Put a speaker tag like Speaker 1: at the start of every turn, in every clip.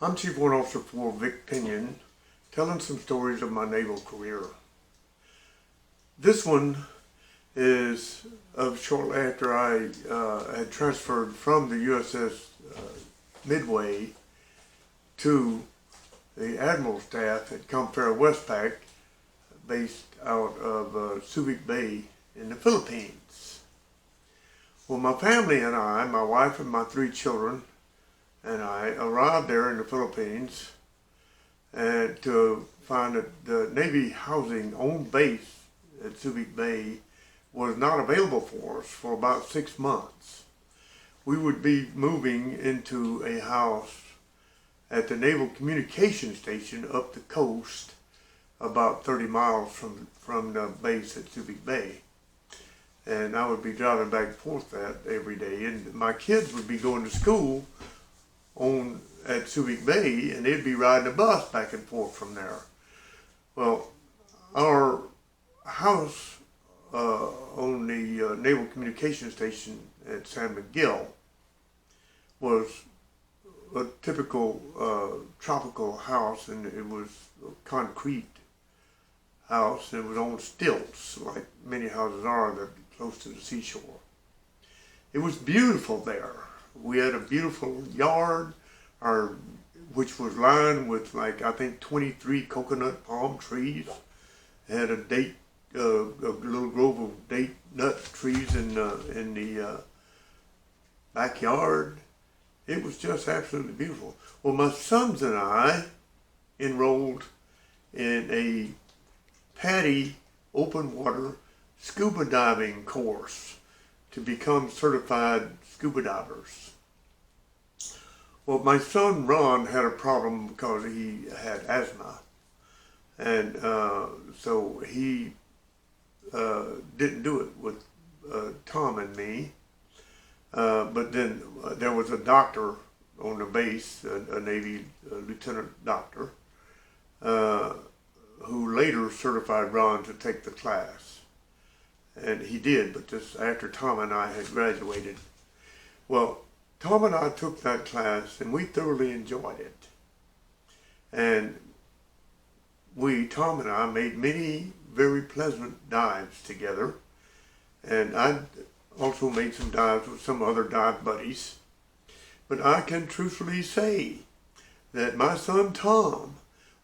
Speaker 1: I'm CWO4 Victor Pinion, telling some stories of my naval career. This one is of shortly after I had transferred from the USS Midway to the Admiral staff at Comfera Westpac, based out of Subic Bay in the Philippines. Well, my family and I, my wife and my 3 children, and I arrived there in the Philippines and to find that the Navy housing on base at Subic Bay was not available for us for about 6 months. We would be moving into a house at the Naval Communication Station up the coast, about 30 miles from the base at Subic Bay. And I would be driving back and forth that every day, and my kids would be going to school at Subic Bay, and they'd be riding a bus back and forth from there. Well, our house on the Naval Communication Station at San Miguel was a typical tropical house, and it was a concrete house, and it was on stilts, like many houses are that are close to the seashore. It was beautiful there. We had a beautiful yard, which was lined with, like, I think 23 coconut palm trees. It had a little grove of date nut trees in the backyard. It was just absolutely beautiful. Well, my sons and I enrolled in a PADI Open Water Scuba Diving course to become certified scuba divers. Well, my son Ron had a problem because he had asthma, and so he didn't do it with Tom and me. But then there was a doctor on the base, a Navy lieutenant doctor, who later certified Ron to take the class. And he did, but just after Tom and I had graduated. Well, Tom and I took that class, and we thoroughly enjoyed it. And Tom and I, made many very pleasant dives together. And I also made some dives with some other dive buddies. But I can truthfully say that my son Tom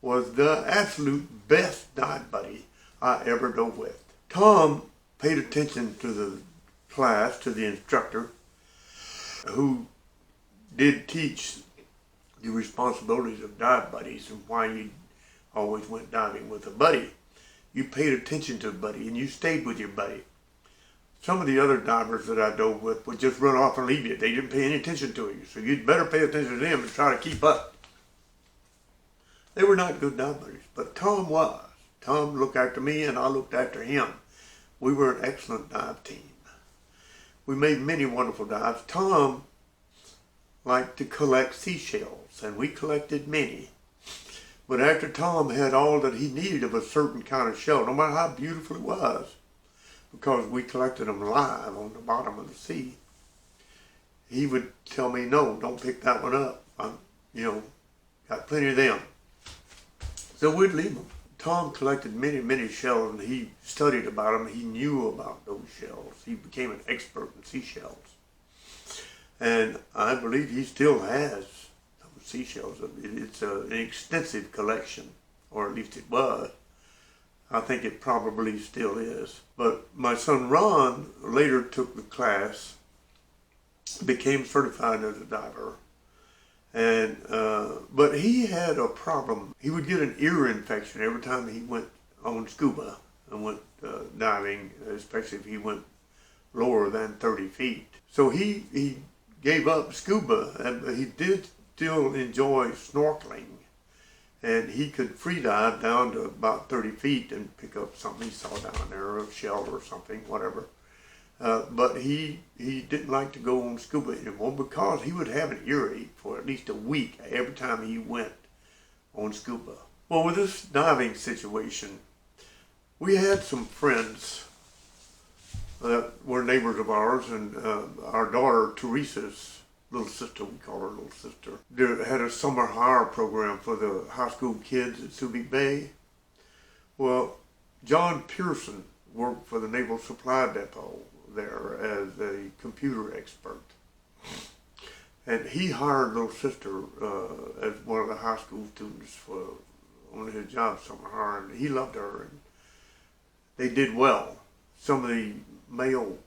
Speaker 1: was the absolute best dive buddy I ever dove with. Tom paid attention to the class, to the instructor, who did teach the responsibilities of dive buddies and why you always went diving with a buddy. You paid attention to a buddy and you stayed with your buddy. Some of the other divers that I dove with would just run off and leave you. They didn't pay any attention to you, so you'd better pay attention to them and try to keep up. They were not good dive buddies, but Tom was. Tom looked after me and I looked after him. We were an excellent dive team. We made many wonderful dives. Tom liked to collect seashells, and we collected many. But after Tom had all that he needed of a certain kind of shell, no matter how beautiful it was, because we collected them live on the bottom of the sea, he would tell me, no, don't pick that one up. Got plenty of them. So we'd leave them. Tom collected many, many shells, and he studied about them. He knew about those shells. He became an expert in seashells. And I believe he still has those seashells. It's an extensive collection, or at least it was. I think it probably still is. But my son Ron later took the class, became certified as a diver. And but he had a problem. He would get an ear infection every time he went on scuba and went diving, especially if he went lower than 30 feet. So he gave up scuba, and he did still enjoy snorkeling. And he could free dive down to about 30 feet and pick up something he saw down there, a shell or something, whatever. But he didn't like to go on scuba anymore because he would have an earache for at least a week every time he went on scuba. Well, with this diving situation, we had some friends that were neighbors of ours, and our daughter Teresa's little sister, we call her little sister. They had a summer hire program for the high school kids at Subic Bay. Well, John Pearson worked for the Naval Supply Depot there as a computer expert. And he hired little sister as one of the high school students for on his job summer hire, and he loved her, and they did well. Some of the male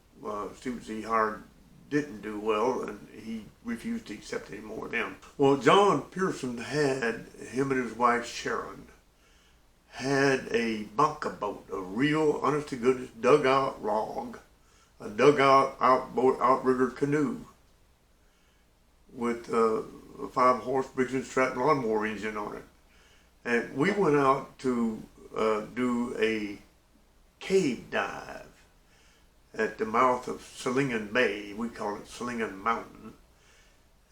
Speaker 1: students he hired didn't do well, and he refused to accept any more of them. Well, John Pearson had, him and his wife Sharon, had a banca boat, a real, honest to goodness, dugout log, a dugout outrigger canoe with a 5-horse Briggs & Stratton lawnmower engine on it. And we went out to do a cave dive at the mouth of Salingan Bay. We call it Salingan Mountain.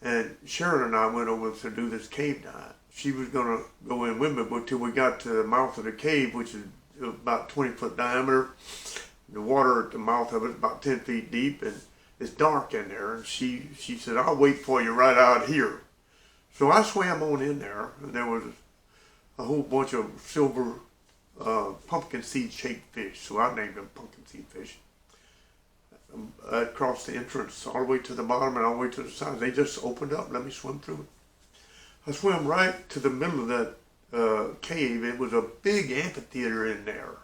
Speaker 1: And Sharon and I went over to do this cave dive. She was going to go in with me, but till we got to the mouth of the cave, which is about 20-foot diameter, the water at the mouth of it is about 10 feet deep, and it's dark in there. And she said, "I'll wait for you right out here." So I swam on in there, and there was a whole bunch of silver pumpkin seed shaped fish, so I named them pumpkin seed fish. I crossed the entrance all the way to the bottom and all the way to the side. They just opened up and let me swim through it. I swam right to the middle of that cave. It was a big amphitheater in there.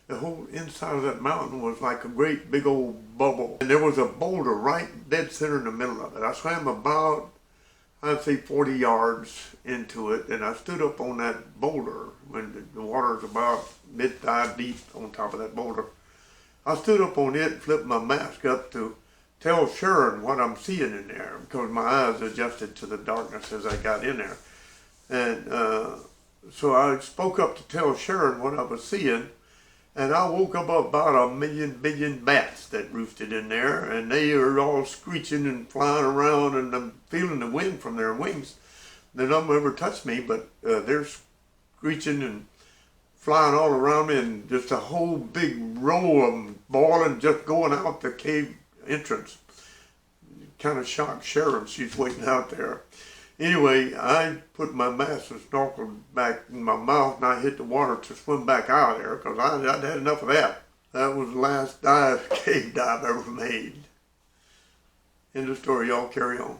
Speaker 1: The whole inside of that mountain was like a great big old bubble. And there was a boulder right dead center in the middle of it. I swam about, I'd say 40 yards into it, and I stood up on that boulder when the water was about mid-thigh deep on top of that boulder. I stood up on it and flipped my mask up to tell Sharon what I'm seeing in there, because my eyes adjusted to the darkness as I got in there. And so I spoke up to tell Sharon what I was seeing, and I woke up about 1 billion bats that roosted in there, and they are all screeching and flying around, and I'm feeling the wind from their wings. None of them ever touched me, but they're screeching and flying all around me, and just a whole big row of them boiling, just going out the cave entrance. Kind of shocked Sharon, she's waiting out there. Anyway, I put my mask and snorkel back in my mouth, and I hit the water to swim back out of there, because I'd had enough of that. That was the last cave dive I ever made. End of story, y'all carry on.